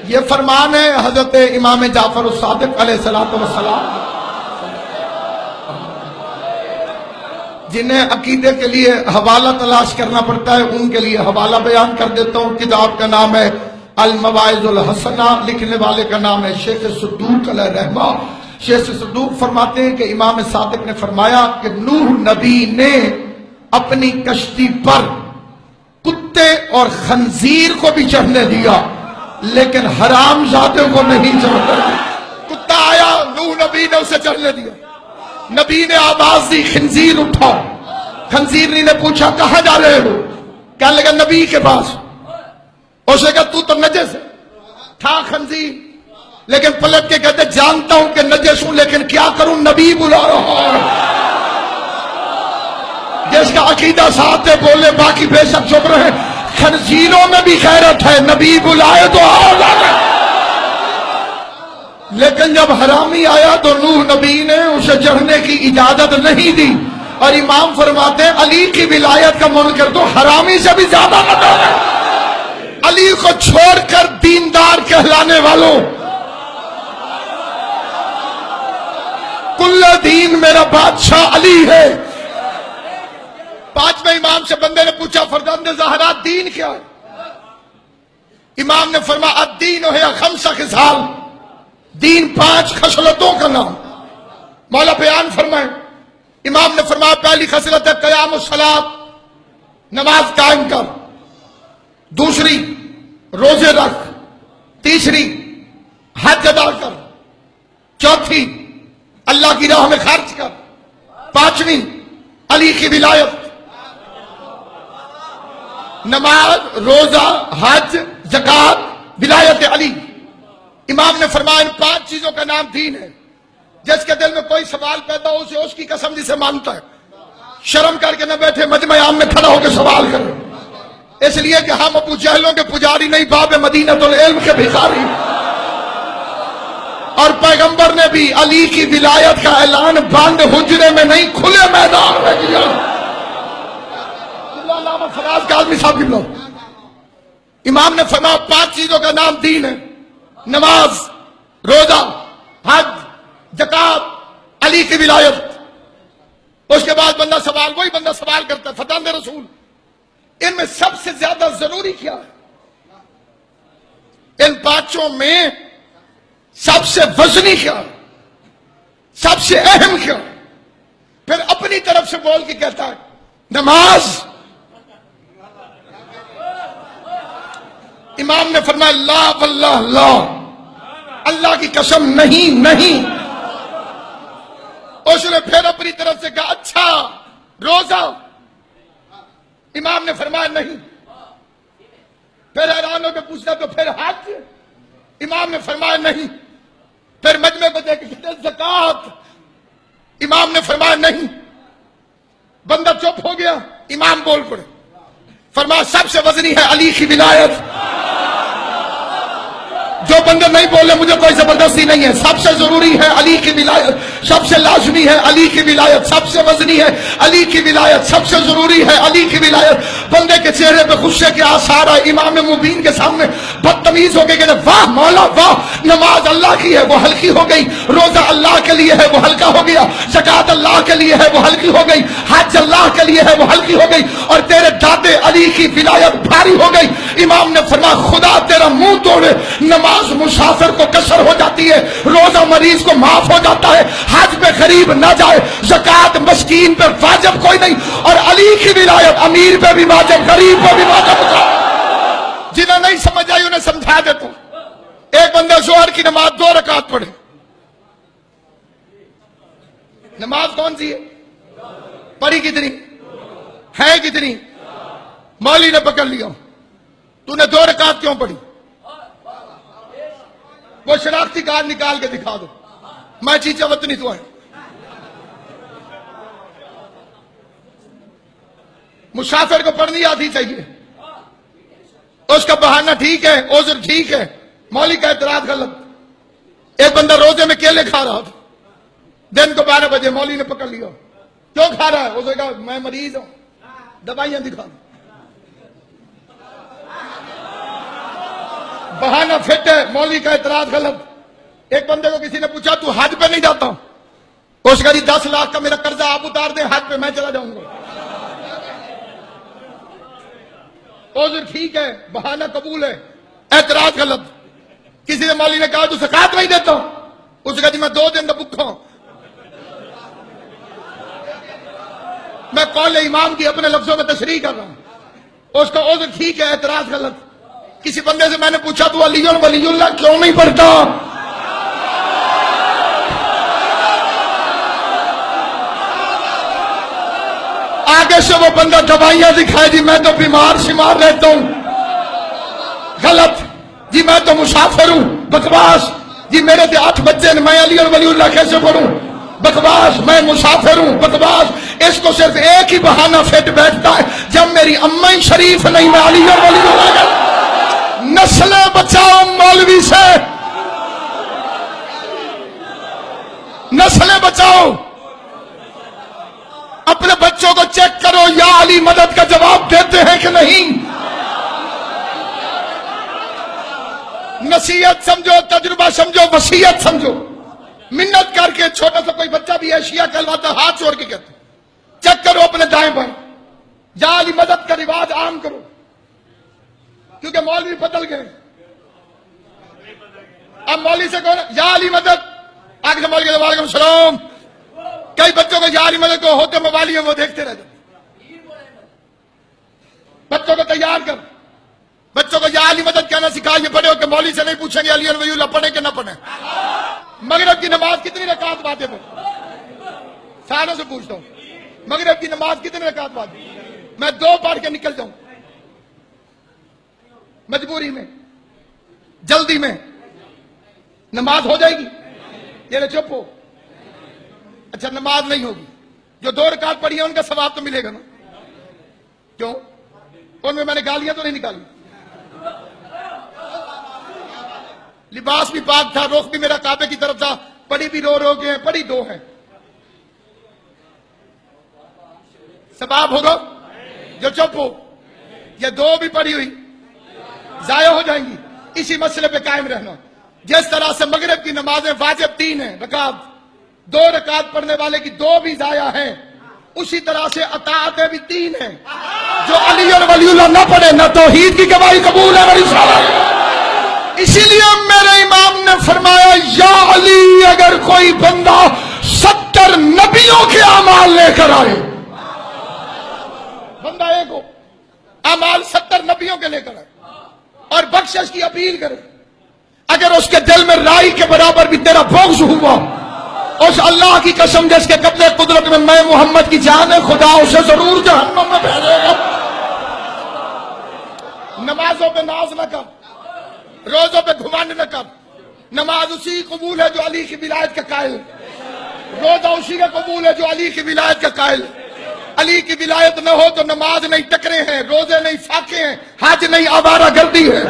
یہ فرمان ہے حضرت امام جعفر الصادق علیہ السلام، جنہیں عقیدے کے لیے حوالہ تلاش کرنا پڑتا ہے ان کے لیے حوالہ بیان کر دیتا ہوں۔ کتاب کا نام ہے المواعظ الحسنہ، لکھنے والے کا نام ہے شیخ صدوق علیہ رحمہ۔ شیخ صدوق فرماتے ہیں کہ امام صادق نے فرمایا کہ نوح نبی نے اپنی کشتی پر کتے اور خنزیر کو بھی چڑھنے دیا لیکن حرام زادوں کو نہیں چڑھنے دیا۔ کتا آیا، نوح نبی نے اسے چڑھنے دیا، نبی نے آواز دی خنزیر اٹھا، خنزیر نے پوچھا کہاں جا رہے ہو؟ کہنے لگا نبی کے پاس۔ اس نے کہا تو نجس ہے تھا خنزیر، لیکن پلٹ کے کہتے جانتا ہوں کہ نجس ہوں لیکن کیا کروں، نبی بلا رہا ہے۔ جس کا عقیدہ ساتھ ہے بولے، باقی بے شک چپ رہے۔ خنزیروں میں بھی غیرت ہے، نبی بلائے تو آ جائے۔ لیکن جب حرامی آیا تو نوح نبی نے اسے چڑھنے کی اجازت نہیں دی، اور امام فرماتے ہیں علی کی ولایت کا منکر تو حرامی سے بھی زیادہ نہ ہے۔ علی کو چھوڑ کر دیندار کہلانے والوں، کل دین میرا بادشاہ علی ہے۔ پانچویں امام سے بندے نے پوچھا فرزند زہرا دین کیا ہے؟ امام نے فرمایا الدین ہے خمسہ خصال، دین 5 خصلتوں کا نام۔ مولا بیان فرمائے، امام نے فرمایا پہلی خصلت ہے قیام الصلاۃ، نماز قائم کر، دوسری روزے رکھ، تیسری حج ادا کر، چوتھی اللہ کی راہ میں خرچ کر، پانچویں علی کی ولایت۔ نماز، روزہ، حج، زکوٰۃ، ولایت علی۔ امام نے فرمایا ان 5 چیزوں کا نام دین ہے۔ جس کے دل میں کوئی سوال پیدا ہو اسے اس کی قسم جسے مانتا ہے، شرم کر کے نہ بیٹھے مجمع عام میں کھڑا ہو کے سوال کرے، اس لیے کہ ہم ابو جہلوں کے پجاری نہیں، باب مدینۃ العلم کے بھکاری۔ اور پیغمبر نے بھی علی کی ولایت کا اعلان بند حجرے میں نہیں، کھلے میدان میں کیا۔ فراز کاظمی صاحب کی بلو امام نے فرمایا 5 چیزوں کا نام دین ہے، نماز، روزہ، حج، زکوٰۃ، علی کی ولایت۔ اس کے بعد بندہ سوال، وہی بندہ سوال کرتا ہے فرزند رسول ان میں سب سے زیادہ ضروری کیا ہے؟ ان 5 میں سب سے وزنی کیا ہے، سب سے اہم کیا ہے؟ پھر اپنی طرف سے بول کے کہتا ہے نماز۔ امام نے فرمایا لا واللہ لا، اللہ کی قسم نہیں نہیں۔ اس نے پھر اپنی طرف سے کہا اچھا روزہ؟ امام نے فرمایا نہیں۔ پھر حیران ہو کے پوچھتا تو پھر حج؟ امام نے فرمایا نہیں۔ پھر مجمع کو دیکھ کے زکوٰۃ؟ امام نے فرمایا نہیں۔ بندہ چپ ہو گیا، امام بول پڑے، فرمایا سب سے وزنی ہے علی کی ولایت۔ جو بندے نہیں بولے مجھے کوئی زبردستی نہیں ہے، سب سے ضروری ہے علی کی ولایت، سب سے لازمی ہے علی کی ولایت، سب سے وزنی ہے علی کی ولایت، سب سے ضروری ہے علی کی ولایت۔ بندے کے چہرے پہ غصے کے آثار آئے، امام مبین کے سامنے بدتمیز ہو کے کہتے واہ مولا واہ، نماز اللہ کی ہے وہ ہلکی ہو گئی، روزہ اللہ کے لیے ہے وہ ہلکا ہو گیا، زکوٰۃ اللہ کے لیے ہے وہ ہلکی ہو گئی، حج اللہ کے لیے ہے وہ ہلکی ہو گئی، اور تیرے دادے علی کی ولایت بھاری ہو گئی۔ امام نے فرمایا خدا تیرا منہ توڑے، نماز مسافر کو کسر ہو جاتی ہے، روزہ مریض کو معاف ہو جاتا ہے، حج پہ غریب نہ جائے، زکوٰۃ مسکین پہ واجب کوئی نہیں، اور علی کی ولایت امیر پہ بھی واجب، غریب پہ بھی واجب ہوتا ہے۔ جنہیں نہیں سمجھ آئی انہیں سمجھا دیتا ہوں۔ ایک بندہ ظہر کی نماز 2 رکعت پڑھے، نماز کون سی ہے؟ پڑھی کتنی ہے؟ کتنی؟ مولوی نے پکڑ لیا، تو نے 2 رکعت کیوں پڑھی؟ وہ شناختی کارڈ نکال کے دکھا دو، میں چیچا وطنی تو ہے۔ مسافر کو پڑھنی آتی چاہیے، اس کا بہانہ ٹھیک ہے، عذر ٹھیک ہے، مولوی کا اعتراض غلط۔ ایک بندہ روزے میں کیلے کھا رہا تھا، دن کو 12 بجے مولوی نے پکڑ لیا، کیوں کھا رہا ہے؟ اس نے کہا میں مریض ہوں، دوائیاں دکھا دو۔ بہانہ فٹ ہے، مولوی کا اعتراض غلط۔ ایک بندے کو کسی نے پوچھا تو حج پہ نہیں جاتا؟ اس کا جی 10 لاکھ کا میرا قرضہ آپ اتار دیں، حج پہ میں چلا جاؤں گا۔ عذر ٹھیک ہے، بہانہ قبول ہے، اعتراض غلط۔ کسی نے مولوی نے کہا تو زکات نہیں دیتا؟ اس کا جی میں 2 دن کا بھوکا ہوں۔ میں قول امام کی اپنے لفظوں میں تشریح کر رہا ہوں۔ اس کا عذر ٹھیک ہے، اعتراض غلط۔ کسی بندے سے میں نے پوچھا تو علی ولی اللہ کیوں نہیں پڑھتا؟ آگے سے وہ بندہ دوائیاں دکھائے جی میں تو بیمار شمار رہتا ہوں، غلط۔ جی میں تو مسافر ہوں، بکواس۔ جی میرے 8 بچے ہیں، میں علی ولی اللہ کیسے پڑھوں؟ بکواس۔ میں مسافر ہوں، بکواس۔ اس کو صرف ایک ہی بہانہ فٹ بیٹھتا ہے، جب میری اماں شریف نہیں میں علی ولی اللہ۔ نسلیں بچاؤ مولوی سے، نسلیں بچاؤ۔ اپنے بچوں کو چیک کرو یا علی مدد کا جواب دیتے ہیں کہ نہیں۔ نصیحت سمجھو، تجربہ سمجھو، وصیت سمجھو۔ منت کر کے چھوٹا سا کوئی بچہ بھی ایشیا کہلواتا ہاتھ چھوڑ کے کہتے چیک کرو اپنے دائیں بائیں، یا علی مدد کا رواج عام کرو، کیونکہ مولوی بدل گئے۔ اب مولوی سے کہو یا علی مدد، آگے سے مولوی وعلیکم السلام۔ کئی بچوں کو یا علی مدد کو ہوتے موبائل میں وہ دیکھتے رہتے۔ بچوں کو تیار کر، بچوں کو یا علی مدد کہنا سکھا۔ یہ پڑھے ہو کہ مولوی سے نہیں پوچھیں گے علی ولی اللہ پڑھیں کہ نہ پڑھیں۔ مغرب کی نماز کتنی رکعت واجب ہے؟ ساروں سے پوچھتا ہوں، مغرب کی نماز کتنی رکعت واجب؟ میں 2 پڑھ کے نکل جاؤں، مجبوری میں، جلدی میں، نماز ہو جائے گی؟ یہ چپ ہو۔ اچھا نماز نہیں ہوگی، جو 2 رکعت پڑھی ہیں ان کا ثواب تو ملے گا نا؟ کیوں؟ ان میں نے گالیاں تو نہیں نکالی، لباس بھی پاک تھا، رخ بھی میرا کعبے کی طرف تھا، پڑھی بھی رو کے، پڑھی 2 ہیں، ثواب ہوگا؟ جو چپ ہو، یہ 2 بھی پڑھی ہوئی ضائع ہو جائیں گی۔ اسی مسئلے پہ قائم رہنا۔ جس طرح سے مغرب کی نمازیں واجب 3 ہیں رکعت، 2 رکعت پڑھنے والے کی 2 بھی ضائع ہیں، اسی طرح سے اطاعتیں بھی 3 ہیں۔ جو علی اور ولی اللہ نہ پڑھے نہ توحید کی گواہی قبول ہے میری صاحب۔ اسی لیے میرے امام نے فرمایا یا علی اگر کوئی بندہ 70 نبیوں کے اعمال لے کر آئے، بندہ ایک ہو، اعمال 70 نبیوں کے لے کر آئے اور بخشش کی اپیل کرے، اگر اس کے دل میں رائی کے برابر بھی تیرا بغض ہوا، اس اللہ کی قسم جس کے قبضے قدرت میں محمد کی جان ہے، خدا اسے ضرور جہنم میں بھیجے گا۔ نمازوں پہ ناز نہ کر، روزوں پہ گھمنڈ نہ کر۔ نماز اسی قبول ہے جو علی کی ولایت کا قائل ہے، روزہ اسی کا قبول ہے جو علی کی ولایت کا قائل ہے۔ علی کی ولایت نہ ہو تو نماز نہیں ٹکرے ہیں، روزے نہیں فاقے ہیں، حج نہیں آوارہ گردی ہے۔